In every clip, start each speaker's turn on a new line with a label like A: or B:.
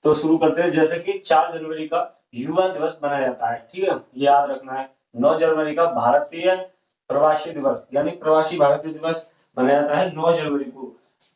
A: तो शुरू करते हैं। जैसे कि 4 जनवरी का युवा दिवस मनाया जाता है, ठीक है, ये याद रखना है। 9 जनवरी का भारतीय प्रवासी दिवस यानी प्रवासी भारतीय दिवस मनाया जाता है 9 जनवरी को।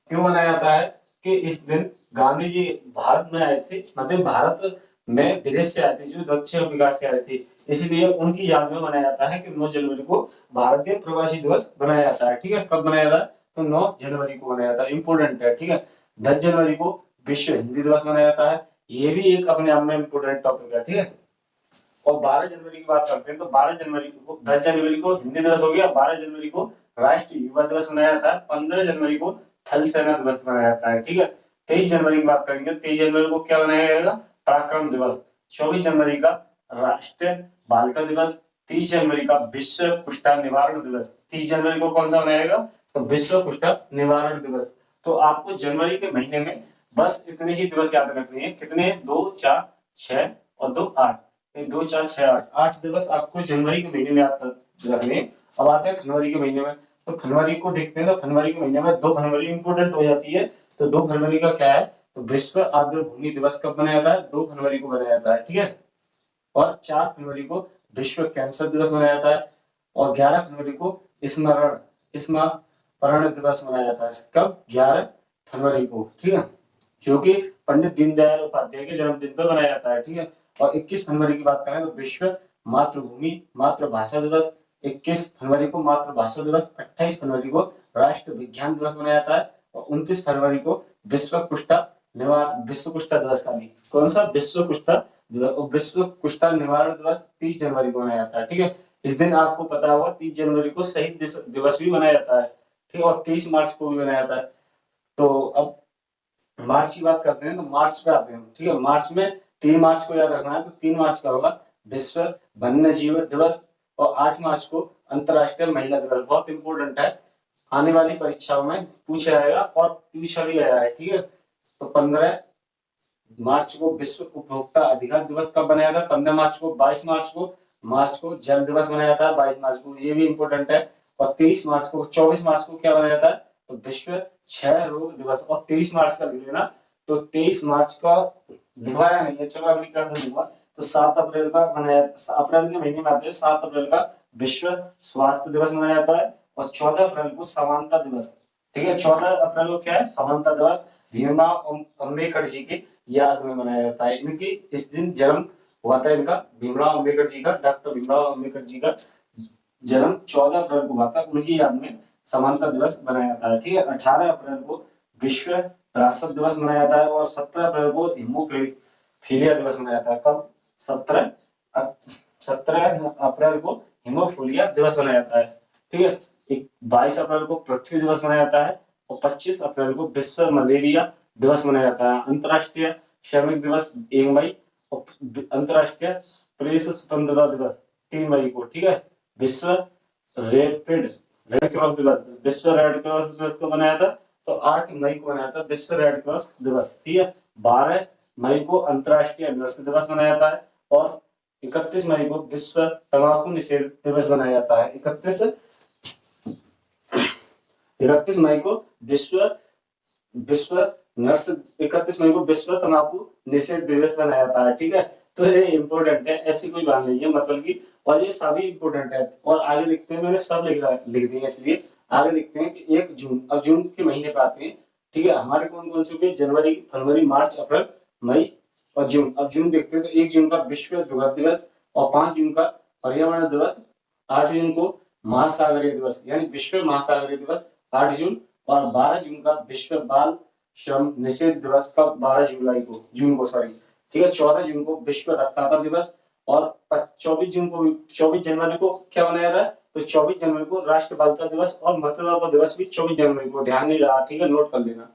A: क्यों मनाया जाता है कि इस दिन गांधी जी भारत में आए थे, मतलब भारत में विदेश से आए थे, जो दक्षिण अफ्रीका से आए थे, इसलिए उनकी याद में मनाया जाता है कि 9 जनवरी को भारतीय प्रवासी दिवस मनाया जाता है, ठीक है। कब मनाया जाता है? तो 9 जनवरी को मनाया जाता है, इंपोर्टेंट है, ठीक है। 10 जनवरी को विश्व हिंदी दिवस मनाया जाता है, ये भी एक अपने आप में इंपोर्टेंट टॉपिक है, ठीक है। और 12 जनवरी की बात करते हैं तो 12 जनवरी को, 10 जनवरी को हिंदी दिवस हो गया, 12 जनवरी को राष्ट्रीय युवा दिवस मनाया जाता है, 15 जनवरी को थल सेना दिवस मनाया जाता है, ठीक है। 23 जनवरी की बात करेंगे, 23 जनवरी को क्या मनाया जाएगा? पराक्रम दिवस। 24 जनवरी का राष्ट्रीय बालिका दिवस। 30 जनवरी का विश्व कुष्ठा निवारण दिवस। 30 जनवरी को कौन सा मनाएगा? तो विश्व कुष्ठा निवारण दिवस। तो आपको जनवरी के महीने में बस इतने ही दिवस याद रखने हैं। कितने? 2, 4, 6 और 2, 8। 2, 4, 6, 8, 8 दिवस आपको जनवरी के महीने में याद रखने हैं। अब आते हैं फरवरी के महीने में। तो फरवरी को देखते हैं तो फरवरी के महीने में 2 फरवरी इंपोर्टेंट हो जाती है। तो 2 फरवरी का क्या है? तो विश्व आर्द्र भूमि दिवस कब मनाया जाता है? 2 फरवरी को मनाया जाता है, ठीक है। और 4 फरवरी को विश्व कैंसर दिवस मनाया जाता है। और 11 फरवरी को स्मरण दिवस मनाया जाता है। कब? 11 फरवरी को, ठीक है, जो कि पंडित दीनदयाल उपाध्याय के जन्मदिन पर मनाया जाता है, ठीक है। और 21 फरवरी की बात करें तो विश्व मातृभूमि मातृभाषा दिवस। 21 फरवरी को मातृभाषा दिवस। 28 फरवरी को राष्ट्र विज्ञान दिवस मनाया जाता है। और 29 फरवरी को विश्व कुष्ठा दिवस का भी। कौन सा? विश्व कुष्ठा दिवस। और विश्व कुष्ठा निवारण दिवस 30 जनवरी को मनाया जाता है, ठीक है। इस दिन आपको पता होगा 30 जनवरी को शहीद दिवस भी मनाया जाता है, ठीक है। और 23 मार्च को भी मनाया जाता है। तो अब मार्च की बात करते हैं तो मार्च पे आते हैं, ठीक है। मार्च में 3 मार्च को याद रखना है। तो 3 मार्च का होगा विश्व वन्य जीव दिवस। और 8 मार्च को अंतरराष्ट्रीय महिला दिवस। बहुत इंपॉर्टेंट है, आने वाली परीक्षाओं में पूछा जाएगा और पूछा भी गया है, ठीक है। तो 15 मार्च को विश्व उपभोक्ता अधिकार दिवस कब बनाया था? 15 मार्च को। 22 मार्च को जल दिवस मनाया जाता है, 22 मार्च को, ये भी इंपॉर्टेंट है। और 24 मार्च को क्या बनाया जाता है? तो विश्व क्षय रोग दिवस। और 23 मार्च का लिख लेना। तो 23 मार्च का लिखवाया नहीं है, चलो अगली क्लास में लिखवा। तो 7 अप्रैल का मनाया, अप्रैल के महीने में आते हैं, 7 अप्रैल का विश्व स्वास्थ्य दिवस मनाया जाता है। और 14 अप्रैल को समानता दिवस, ठीक है। 14 अप्रैल को क्या है? समानता दिवस। भीमराव अम्बेडकर जी की याद में मनाया जाता है। इनकी इस दिन जन्म हुआ था इनका, भीमराव अम्बेडकर जी का, डॉक्टर भीमराव अम्बेडकर जी का जन्म 14 अप्रैल को हुआ था। उनकी याद में समानता दिवस मनाया जाता है, ठीक है। 18 अप्रैल को विश्व विरासत दिवस मनाया जाता है। और 17 अप्रैल को हीमोफीलिया दिवस मनाया जाता है। कब? 17 अप्रैल को हीमोफीलिया दिवस मनाया जाता है, ठीक है। 22 अप्रैल को पृथ्वी दिवस मनाया जाता है। और 25 अप्रैल को विश्व मलेरिया दिवस मनाया जाता है। अंतरराष्ट्रीय श्रमिक दिवस 1 मई। और अंतरराष्ट्रीय प्रेस स्वतंत्रता दिवस 3 मई को, ठीक है। विश्व रेड क्रॉस दिवस, विश्व रेड क्रॉस दिवस को मनाया था। तो 8 मई को मनाया था विश्व रेड क्रॉस दिवस, ठीक है। 12 मई को अंतरराष्ट्रीय नर्स दिवस मनाया जाता है। और 31 मई को विश्व तंबाकू निषेध दिवस मनाया जाता है। 31 मई को विश्व विश्व नर्स 31 मई को विश्व तंबाकू निषेध दिवस मनाया जाता है, ठीक है। तो ये इंपॉर्टेंट है, ऐसी कोई बात नहीं है, मतलब कि, और ये सभी इंपॉर्टेंट है। और आगे लिखते हैं, मैंने सब लिख दिए, इसलिए आगे लिखते हैं कि 1 जून। अब जून के महीने पे आते हैं, ठीक है। हमारे कौन कौन से? जनवरी, फरवरी, मार्च, अप्रैल, मई और जून। अब जून देखते हैं तो 1 जून का विश्व दुर्गा दिवस। और 5 जून का पर्यावरण दिवस। 8 जून को महासागरीय दिवस यानी विश्व महासागरीय दिवस 8 जून। और 12 जून का विश्व बाल श्रम निषेध दिवस। कब? 12 जुलाई को, जून को, सॉरी, ठीक है। 14 जून को विश्व रक्तदाता दिवस। और 24 जनवरी को क्या मनाया था? तो 24 जनवरी को राष्ट्र बालिका दिवस। और मतदाता दिवस भी 24 जनवरी को, ध्यान नहीं रहा, ठीक है, नोट कर लेना।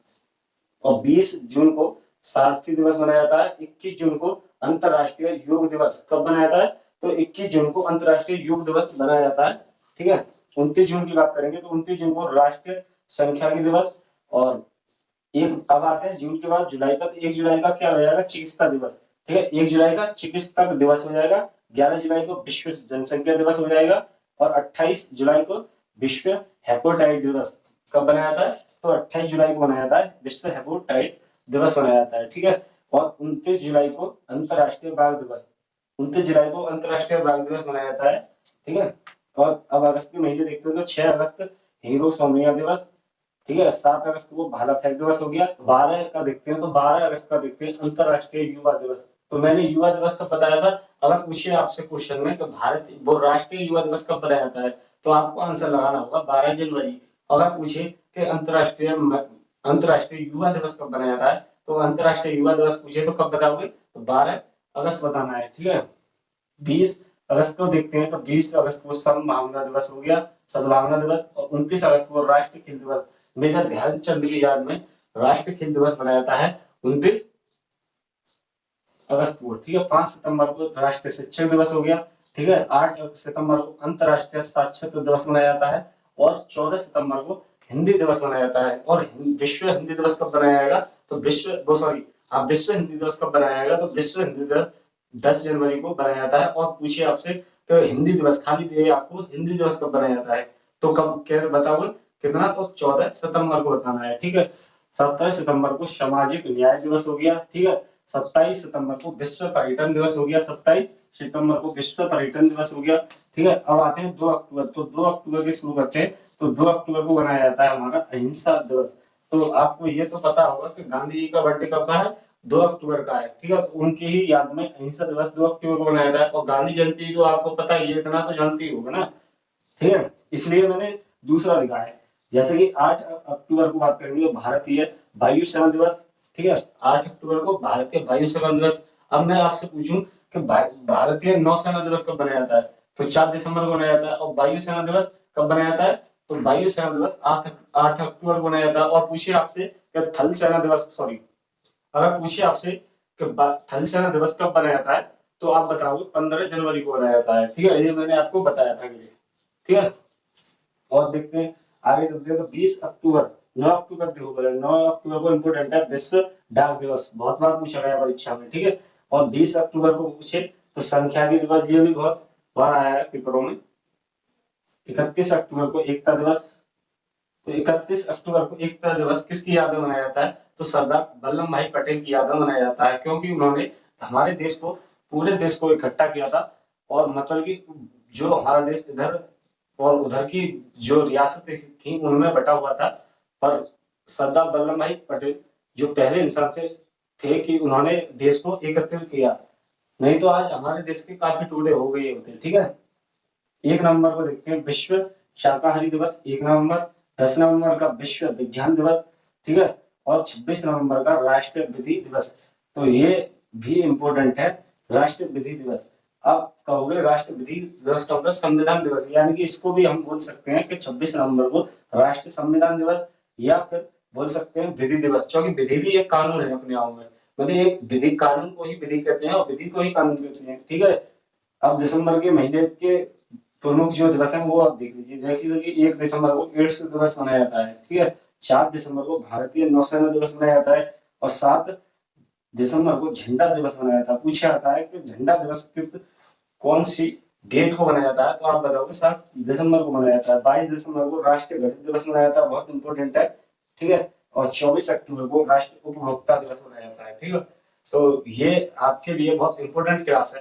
A: और 20 जून को सारथी दिवस मनाया जाता है। 21 जून को अंतरराष्ट्रीय योग दिवस। कब बनाया जाता है? तो 21 जून को अंतरराष्ट्रीय योग दिवस बनाया जाता है, ठीक है। 29 जून की बात करेंगे तो 29 जून को राष्ट्रीय सांख्यिकी दिवस। और एक अब आते हैं जून के बाद जुलाई का। 1 जुलाई का क्या हो जाएगा? चिकित्सा दिवस, ठीक है। 1 जुलाई का चिकित्सक दिवस हो जाएगा। 11 जुलाई को विश्व जनसंख्या दिवस हो जाएगा। और 28 जुलाई को विश्व हेपेटाइट दिवस। कब बनाया जाता है? तो 28 जुलाई को बनाया जाता है विश्व हेपेटाइट दिवस बनाया जाता है, ठीक है। और 29 जुलाई को अंतर्राष्ट्रीय बाघ दिवस, 29 जुलाई को अंतर्राष्ट्रीय बाघ दिवस मनाया जाता है, ठीक है। और अब अगस्त के महीने देखते हैं तो 6 अगस्त हीरो सोमिया दिवस, ठीक है। 7 अगस्त को भाला फेंक दिवस हो गया। 12 का देखते हैं तो 12 अगस्त का देखते हैं अंतर्राष्ट्रीय युवा दिवस। तो मैंने युवा दिवस कब बताया था, अगर पूछिए आपसे क्वेश्चन में तो भारत वो राष्ट्रीय युवा दिवस कब बनाया जाता है, तो आपको आंसर लगाना होगा 12 जनवरी। अगर पूछे कि अंतर्राष्ट्रीय युवा दिवस कब बनाया जाता है, तो अंतर्राष्ट्रीय युवा दिवस पूछे तो कब बताओगे, तो 12 अगस्त बताना है, ठीक है। 20 अगस्त को देखते हैं तो 20 अगस्त को सद्भावना दिवस हो गया, सद्भावना दिवस। और 29 अगस्त को राष्ट्रीय खेल दिवस, मेजर ध्यानचंद की याद में राष्ट्रीय खेल दिवस मनाया जाता है 29 अगस्त को, ठीक है। 5 सितंबर को राष्ट्रीय शिक्षक दिवस हो गया, ठीक है। 8 सितंबर को अंतर्राष्ट्रीय साक्षरता दिवस मनाया जाता है और 14 सितंबर को हिंदी दिवस मनाया जाता है। और विश्व हिंदी दिवस कब बनाया जाएगा, तो विश्व हिंदी दिवस कब बनाया जाएगा, तो विश्व हिंदी दिवस 10 जनवरी को बनाया जाता है। और पूछिए आपसे तो हिंदी दिवस खाली दिए आपको, हिंदी दिवस कब बनाया जाता है, तो कब क्या बताओगे कितना, तो 14 सितंबर को बताना है, ठीक है। 17 सितंबर को सामाजिक न्याय दिवस हो गया, ठीक है। 27 सितंबर को विश्व पर्यटन दिवस हो गया, 27 सितंबर को विश्व पर्यटन दिवस हो गया, ठीक है। अब आते हैं 2 अक्टूबर, तो 2 अक्टूबर की शुरू करते हैं। तो 2 अक्टूबर को बनाया जाता है हमारा अहिंसा दिवस। तो आपको ये तो पता होगा कि गांधी जी का बर्थडे कब का है, 2 अक्टूबर का है, ठीक है। तो उनकी ही याद में अहिंसा दिवस 2 अक्टूबर को बनाया जाता है। और गांधी जयंती तो आपको पता ही है, इतना तो जानती ही होगा ना, ठीक है। इसलिए मैंने दूसरा लिखा है। जैसे कि 8 अक्टूबर को बात करेंगे भारतीय वायुसेना दिवस, ठीक है। 8 अक्टूबर को भारतीय वायुसेना दिवस। अब मैं आपसे पूछूं कि भारतीय नौसेना दिवस कब बनाया जाता है, तो 4 दिसंबर को बनाया जाता है। और वायुसेना दिवस कब बनाया जाता है, तो वायुसेना दिवस 8 अक्टूबर को बनाया जाता है। और पूछिए आपसे कि थल सेना दिवस, सॉरी, अगर पूछिए आपसे कि थल सेना दिवस कब बनाया जाता है, तो आप बताओगे 15 जनवरी को बनाया जाता है, ठीक है। ये मैंने आपको बताया था, ठीक है। और देखते हैं आगे चलते हैं तो 20 अक्टूबर, 9 अक्टूबर देखो, 9 अक्टूबर को इम्पोर्टेंट है, विश्व डाक दिवस, बहुत बार पूछा गया परीक्षा में, ठीक है। और 20 अक्टूबर को पूछे तो संख्या दिवस, ये भी बहुत बार आया है पेपरों में। 31 अक्टूबर को एकता दिवस, तो 31 अक्टूबर को एकता दिवस किसकी याद में मनाया जाता है, तो सरदार वल्लभ भाई पटेल की याद में मनाया जाता है, क्योंकि उन्होंने हमारे देश को, पूरे देश को इकट्ठा किया था। और मतलब कि जो हमारा देश इधर और उधर की जो रियासतें थी उनमें बटा हुआ था, पर सरदार वल्लभ भाई पटेल जो पहले इंसान से थे कि उन्होंने देश को एकत्रित किया, नहीं तो आज हमारे देश के काफी टुकड़े हो गए होते, ठीक है। 1 नवंबर को देखते हैं विश्व शाकाहारी दिवस, 1 नवंबर। 10 नवंबर का विश्व विज्ञान दिवस, ठीक है। और 26 नवंबर का राष्ट्रीय विधि दिवस। तो ये भी इम्पोर्टेंट है, राष्ट्रीय विधि दिवस। अब कहोगे राष्ट्रीय विधि दिवस का मतलब संविधान दिवस, यानी कि इसको भी हम बोल सकते हैं कि 26 नवंबर को राष्ट्रीय संविधान दिवस, या फिर बोल सकते हैं विधि दिवस, क्योंकि विधि भी एक कानून है अपने आप में। मतलब एक विधि, कानून को ही विधि कहते हैं और विधि को ही कानून कहते हैं, ठीक है। अब दिसंबर के महीने के प्रमुख जो दिवस है वो आप देख लीजिए। जैसे कि 1 दिसंबर को एड्स दिवस मनाया जाता है, ठीक है। 7 दिसंबर को भारतीय नौसेना दिवस मनाया जाता है। और 7 दिसंबर को झंडा दिवस मनाया जाता है। पूछा जाता है कि झंडा दिवस कौन सी डेट को मनाया जाता है, तो आप बताओगे 7 दिसंबर को मनाया जाता है। 22 दिसंबर को राष्ट्रीय गणित दिवस मनाया जाता है, बहुत इंपॉर्टेंट है, ठीक है। और 24 अक्टूबर को राष्ट्रीय उपभोक्ता दिवस मनाया जाता है, ठीक है। तो ये आपके लिए बहुत इंपॉर्टेंट क्लास है।